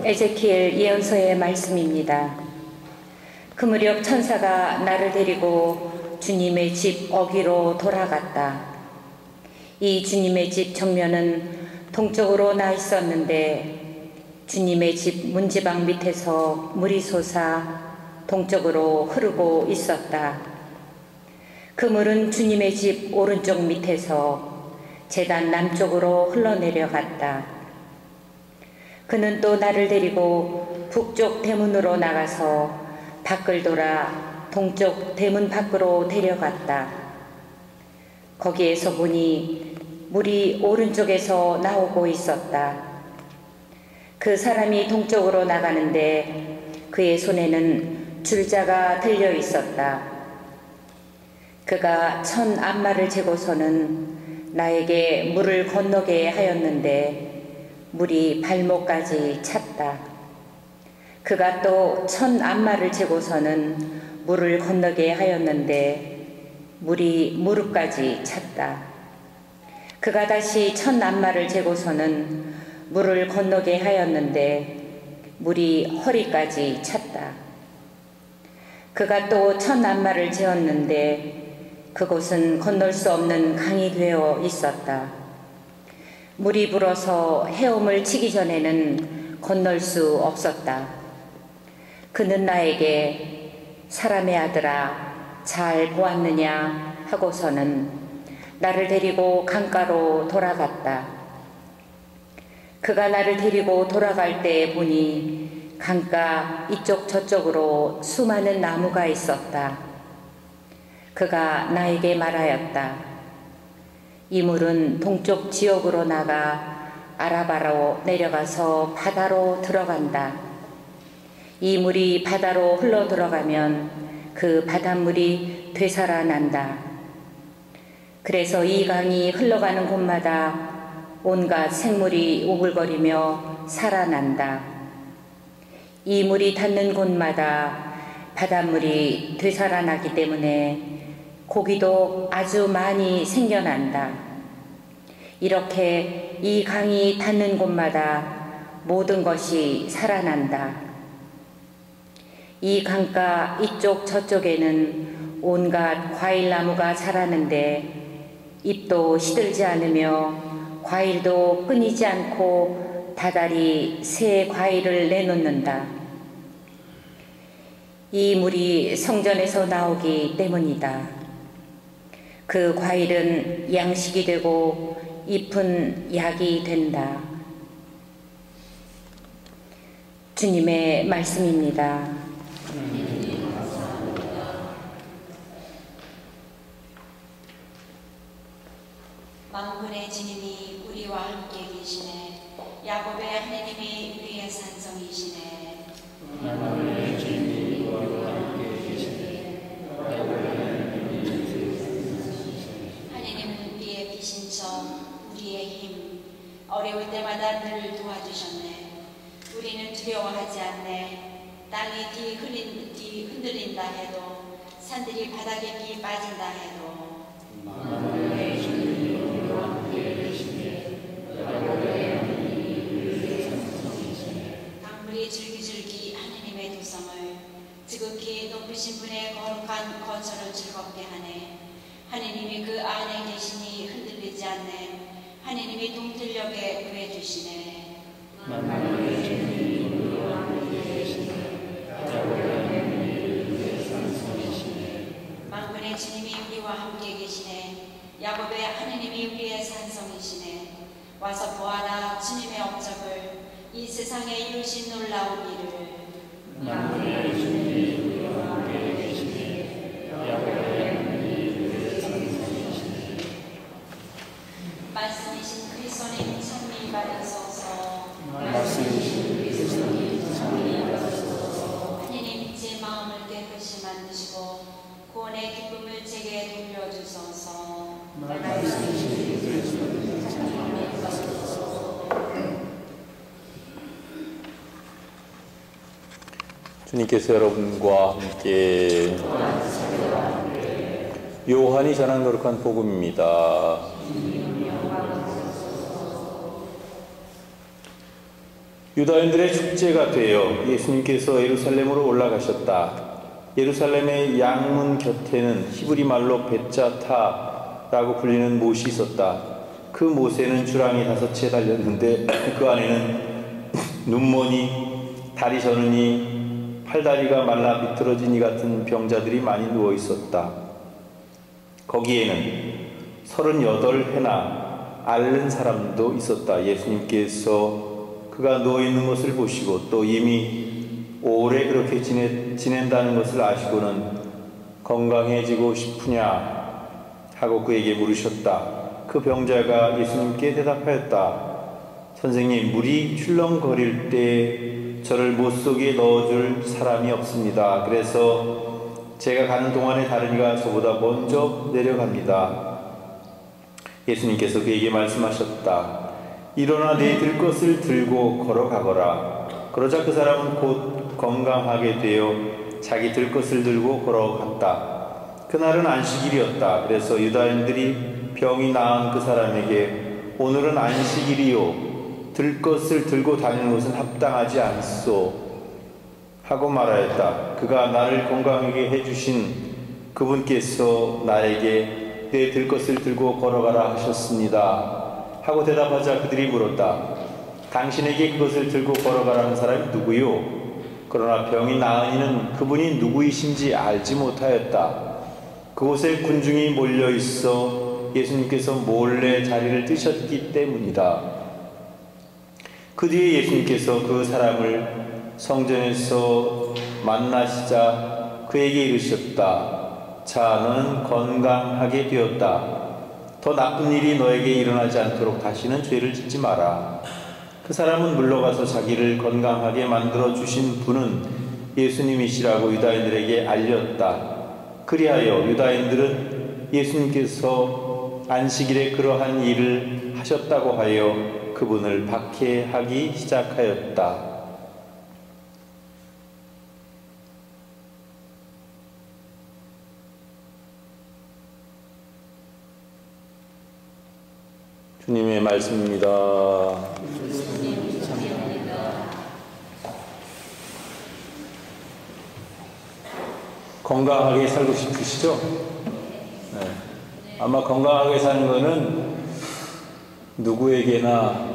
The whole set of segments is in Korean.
에제키엘 예언서의 말씀입니다. 그 무렵 천사가 나를 데리고 주님의 집 어귀로 돌아갔다. 이 주님의 집 정면은 동쪽으로 나 있었는데 주님의 집 문지방 밑에서 물이 솟아 동쪽으로 흐르고 있었다. 그 물은 주님의 집 오른쪽 밑에서 제단 남쪽으로 흘러내려갔다. 그는 또 나를 데리고 북쪽 대문으로 나가서 밖을 돌아 동쪽 대문 밖으로 데려갔다. 거기에서 보니 물이 오른쪽에서 나오고 있었다. 그 사람이 동쪽으로 나가는데 그의 손에는 줄자가 들려 있었다. 그가 천 암마를 재고서는 나에게 물을 건너게 하였는데 물이 발목까지 찼다. 그가 또 천 암마를 재고서는 물을 건너게 하였는데 물이 무릎까지 찼다. 그가 다시 천 암마를 재고서는 물을 건너게 하였는데 물이 허리까지 찼다. 그가 또 천 암마를 재었는데 그곳은 건널 수 없는 강이 되어 있었다. 물이 불어서 헤엄을 치기 전에는 건널 수 없었다. 그는 나에게 사람의 아들아 잘 보았느냐 하고서는 나를 데리고 강가로 돌아갔다. 그가 나를 데리고 돌아갈 때 보니 강가 이쪽 저쪽으로 수많은 나무가 있었다. 그가 나에게 말하였다. 이 물은 동쪽 지역으로 나가 아라바로 내려가서 바다로 들어간다. 이 물이 바다로 흘러 들어가면 그 바닷물이 되살아난다. 그래서 이 강이 흘러가는 곳마다 온갖 생물이 오글거리며 살아난다. 이 물이 닿는 곳마다 바닷물이 되살아나기 때문에 고기도 아주 많이 생겨난다. 이렇게 이 강이 닿는 곳마다 모든 것이 살아난다. 이 강가 이쪽 저쪽에는 온갖 과일나무가 자라는데 잎도 시들지 않으며 과일도 끊이지 않고 다달이 새 과일을 내놓는다. 이 물이 성전에서 나오기 때문이다. 그 과일은 양식이 되고 잎은 약이 된다. 주님의 말씀입니다. 만군의 주님이 우리와 함께 계시네. 야곱의 하나님이 우리의 산성이시네. 만군의 주님이 우리와 함께 계시네. 야곱의 하나님이 우리의 산성이시네. 하나님은 우리의 빛인 점, 우리의 힘, 어려울 때마다 늘 도와주셨네. 우리는 두려워하지 않네. 땅이 뒤 흔들린다 해도, 산들이 바다 깊이 빠진다 해도. 만군의 주님이 우리와 함께 계시네. 야곱의 하나님이 우리의 산성이시네. 강물이 줄기줄기 하나님의 도성을 지극히 높으신 분의 거룩한 거처를 즐겁게 하네. 하나님이 그 안에 계시니 흔들리지 않네. 하나님이 동틀녘에 구해주시네. 만군의 주님이 우리와 함께 계시네. 야곱의 하나님이 우리의 산성이시네. 만군의 주님이 우리와 함께 계시네. 야곱의 하나님이 우리의 산성이시네. 와서 보아라 주님의 업적을, 이 세상에 이루신 놀라운 일을. 만군의 주님이 우리와 함께 계시네. 야곱의 하나님이 우리의 산성이시네. 말씀이신 그리스도님 찬미 받으소서. 말씀이신 그리스도님 찬미 받으소서. 하나님 제 마음을 깨끗이 만드시고 구원의 기쁨을 제게 돌려주소서. 말씀이신 그리스도님 찬미 받으소서. 주님께서 여러분과 함께 요한이 전한 거룩한 복음입니다. 유다인들의 축제가 되어 예수님께서 예루살렘으로 올라가셨다. 예루살렘의 양문 곁에는 히브리 말로 베짜타라고 불리는 못이 있었다. 그 못에는 주랑이 5채 달렸는데 그 안에는 눈머니, 다리 저느니, 팔다리가 말라 비틀어진 이 같은 병자들이 많이 누워 있었다. 거기에는 38해나 앓는 사람도 있었다. 예수님께서 그가 누워있는 것을 보시고 또 이미 오래 그렇게 지낸다는 것을 아시고는 건강해지고 싶으냐 하고 그에게 물으셨다. 그 병자가 예수님께 대답하였다. 선생님, 물이 출렁거릴 때 저를 못 속에 넣어줄 사람이 없습니다. 그래서 제가 가는 동안에 다른 이가 저보다 먼저 내려갑니다. 예수님께서 그에게 말씀하셨다. 일어나 네 들 것을 들고 걸어가거라. 그러자 그 사람은 곧 건강하게 되어 자기 들 것을 들고 걸어갔다. 그날은 안식일이었다. 그래서 유다인들이 병이 나은 그 사람에게 오늘은 안식일이요, 들 것을 들고 다니는 것은 합당하지 않소 하고 말하였다. 그가 나를 건강하게 해주신 그분께서 나에게 내 들 것을 들고 걸어가라 하셨습니다 하고 대답하자 그들이 물었다. 당신에게 그것을 들고 걸어가라는 사람이 누구요? 그러나 병이 나은 이는 그분이 누구이신지 알지 못하였다. 그곳에 군중이 몰려 있어 예수님께서 몰래 자리를 뜨셨기 때문이다. 그 뒤에 예수님께서 그 사람을 성전에서 만나시자 그에게 이르셨다. 자, 너는 건강하게 되었다. 더 나쁜 일이 너에게 일어나지 않도록 다시는 죄를 짓지 마라. 그 사람은 물러가서 자기를 건강하게 만들어주신 분은 예수님이시라고 유다인들에게 알렸다. 그리하여 유다인들은 예수님께서 안식일에 그러한 일을 하셨다고 하여 그분을 박해하기 시작하였다. 주님의 말씀입니다. 건강하게 살고 싶으시죠? 네. 아마 건강하게 사는 것은 누구에게나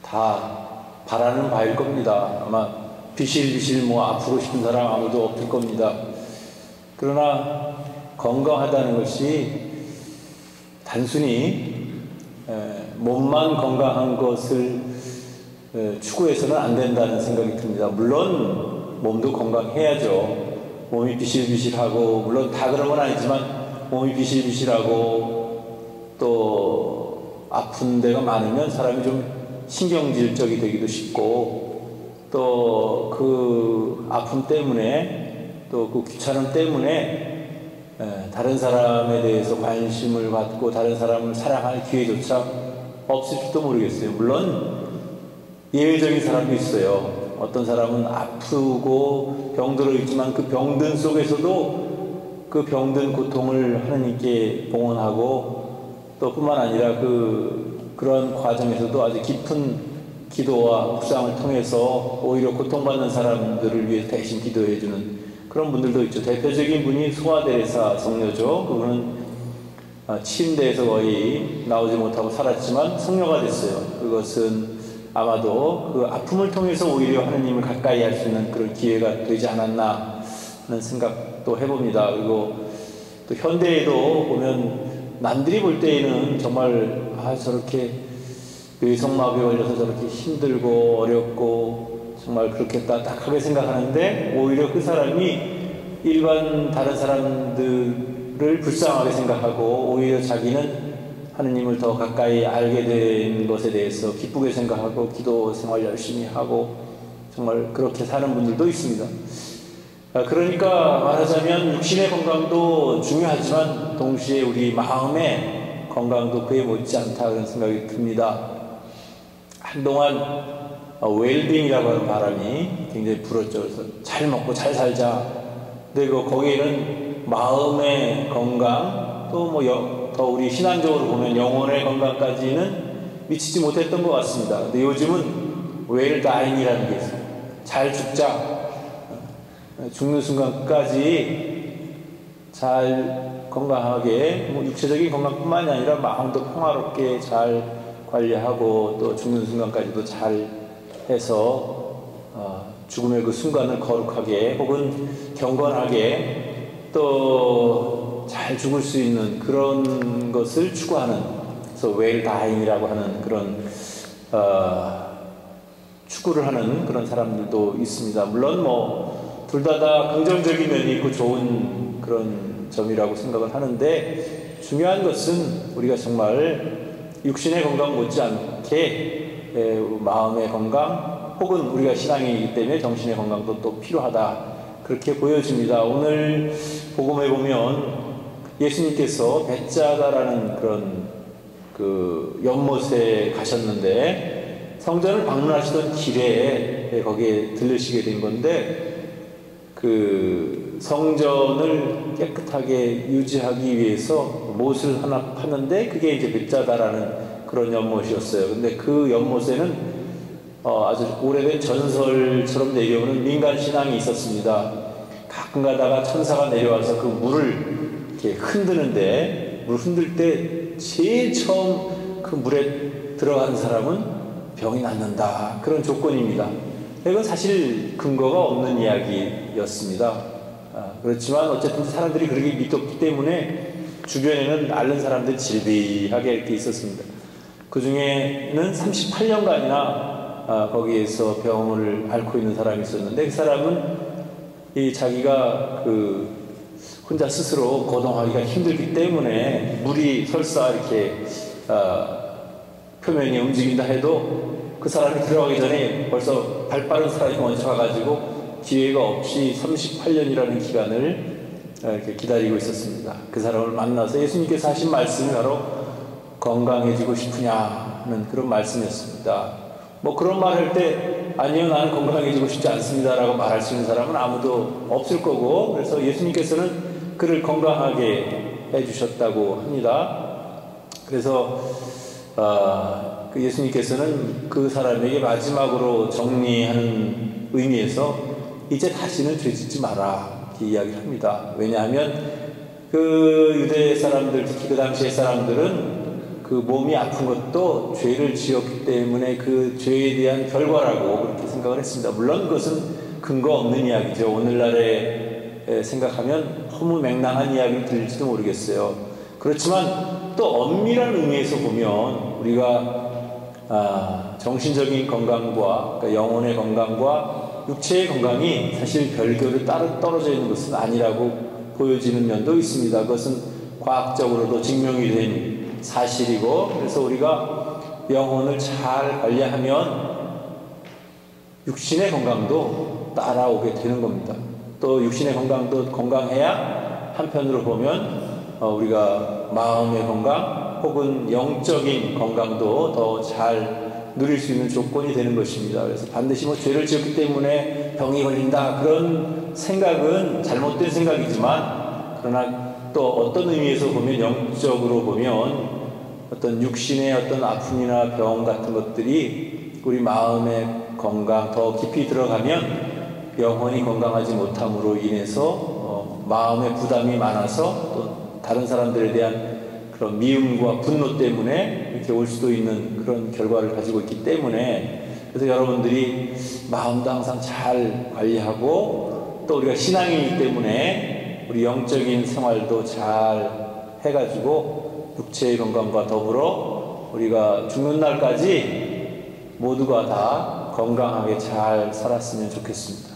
다 바라는 바일 겁니다. 아마 비실비실 아프고 싶은 사람 아무도 없을 겁니다. 그러나 건강하다는 것이 단순히 몸만 건강한 것을 추구해서는 안 된다는 생각이 듭니다. 물론 몸도 건강해야죠. 몸이 비실비실하고, 물론 다 그런 건 아니지만 몸이 비실비실하고 또 아픈 데가 많으면 사람이 좀 신경질적이 되기도 쉽고, 또 그 아픔 때문에, 또 그 귀찮음 때문에 다른 사람에 대해서 관심을 갖고 다른 사람을 사랑할 기회조차 없을지도 모르겠어요. 물론 예외적인 사람도 있어요. 어떤 사람은 아프고 병들어 있지만 그 병든 속에서도 그 병든 고통을 하나님께 봉헌하고, 또 뿐만 아니라 그런 과정에서도 아주 깊은 기도와 묵상을 통해서 오히려 고통받는 사람들을 위해 대신 기도해주는 그런 분들도 있죠. 대표적인 분이 소아데레사 성녀죠. 그분은 침대에서 거의 나오지 못하고 살았지만 성녀가 됐어요. 그것은 아마도 그 아픔을 통해서 오히려 하느님을 가까이 할 수 있는 그런 기회가 되지 않았나 하는 생각도 해봅니다. 그리고 또 현대에도 보면 남들이 볼 때에는 정말 저렇게 뇌성마비에 걸려서 저렇게 힘들고 어렵고 정말 그렇게 딱딱하게 생각하는데, 오히려 그 사람이 일반 다른 사람들을 불쌍하게 생각하고 오히려 자기는 하느님을 더 가까이 알게 된 것에 대해서 기쁘게 생각하고 기도 생활 열심히 하고 정말 그렇게 사는 분들도 있습니다. 그러니까 말하자면 육신의 건강도 중요하지만 동시에 우리 마음의 건강도 그에 못지않다 그런 생각이 듭니다. 한동안 웰빙이라고 하는 바람이 굉장히 불었죠. 그래서 잘 먹고 잘 살자. 근데 거기에는 마음의 건강, 또 더 우리 신앙적으로 보면 영혼의 건강까지는 미치지 못했던 것 같습니다. 근데 요즘은 well dying이라는 게 있어요. 잘 죽자. 죽는 순간까지 잘 건강하게, 뭐 육체적인 건강뿐만이 아니라 마음도 평화롭게 잘 관리하고 또 죽는 순간까지도 잘 해서 죽음의 그 순간을 거룩하게 혹은 경건하게 또 잘 죽을 수 있는 그런 것을 추구하는, 그래서 well dying이라고 하는 그런 추구를 하는 그런 사람들도 있습니다. 물론 뭐 둘 다 긍정적인 면이 있고 좋은 그런 점이라고 생각을 하는데, 중요한 것은 우리가 정말 육신의 건강 못지않게 마음의 건강 혹은 우리가 신앙이기 때문에 정신의 건강도 또 필요하다, 그렇게 보여집니다. 오늘 복음에 보면 예수님께서 벳자다라는 그런 그 연못에 가셨는데, 성전을 방문하시던 길에 거기에 들르시게 된 건데, 그 성전을 깨끗하게 유지하기 위해서 못을 하나 파는데 그게 이제 벳자다라는 그런 연못이었어요. 근데 그 연못에는 아주 오래된 전설처럼 내려오는 민간 신앙이 있었습니다. 가끔 가다가 천사가 내려와서 그 물을 이렇게 흔드는데, 물 흔들 때 제일 처음 그 물에 들어간 사람은 병이 낫는다, 그런 조건입니다. 이건 사실 근거가 없는 이야기였습니다. 그렇지만 어쨌든 사람들이 그렇게 믿었기 때문에 주변에는 앓는 사람들이 질비하게 이렇게 있었습니다. 그 중에는 38년간이나 거기에서 병을 앓고 있는 사람이 있었는데, 그 사람은 자기가 혼자 스스로 거동하기가 힘들기 때문에 물이 설사 이렇게 표면이 움직인다 해도 그 사람이 들어가기 전에 벌써 발 빠른 사람이 먼저 가가지고 기회가 없이 38년이라는 기간을 이렇게 기다리고 있었습니다. 그 사람을 만나서 예수님께서 하신 말씀이 바로 건강해지고 싶으냐는 그런 말씀이었습니다. 뭐 그런 말 할 때 아니요, 나는 건강해지고 싶지 않습니다라고 말할 수 있는 사람은 아무도 없을 거고, 그래서 예수님께서는 그를 건강하게 해주셨다고 합니다. 그래서 그 예수님께서는 그 사람에게 마지막으로 정리하는 의미에서 이제 다시는 죄짓지 마라, 이렇게 이야기를 합니다. 왜냐하면 그 유대 사람들, 특히 그 당시의 사람들은 그 몸이 아픈 것도 죄를 지었기 때문에 그 죄에 대한 결과라고 그렇게 생각을 했습니다. 물론 그것은 근거 없는 이야기죠. 오늘날에 생각하면 허무맹랑한 이야기를 들릴지도 모르겠어요. 그렇지만 또 엄밀한 의미에서 보면 우리가 정신적인 건강과, 그러니까 영혼의 건강과 육체의 건강이 사실 별개로 따로 떨어져 있는 것은 아니라고 보여지는 면도 있습니다. 그것은 과학적으로도 증명이 된 사실이고, 그래서 우리가 영혼을 잘 관리하면 육신의 건강도 따라오게 되는 겁니다. 또 육신의 건강도 건강해야 한편으로 보면 우리가 마음의 건강 혹은 영적인 건강도 더 잘 누릴 수 있는 조건이 되는 것입니다. 그래서 반드시 뭐 죄를 지었기 때문에 병이 걸린다, 그런 생각은 잘못된 생각이지만, 그러나 또 어떤 의미에서 보면, 영적으로 보면 어떤 육신의 어떤 아픔이나 병 같은 것들이 우리 마음의 건강 더 깊이 들어가면 영혼이 건강하지 못함으로 인해서 마음의 부담이 많아서 또 다른 사람들에 대한 그런 미움과 분노 때문에 이렇게 올 수도 있는 그런 결과를 가지고 있기 때문에, 그래서 여러분들이 마음도 항상 잘 관리하고, 또 우리가 신앙이기 때문에 우리 영적인 생활도 잘 해가지고 육체의 건강과 더불어 우리가 죽는 날까지 모두가 다 건강하게 잘 살았으면 좋겠습니다.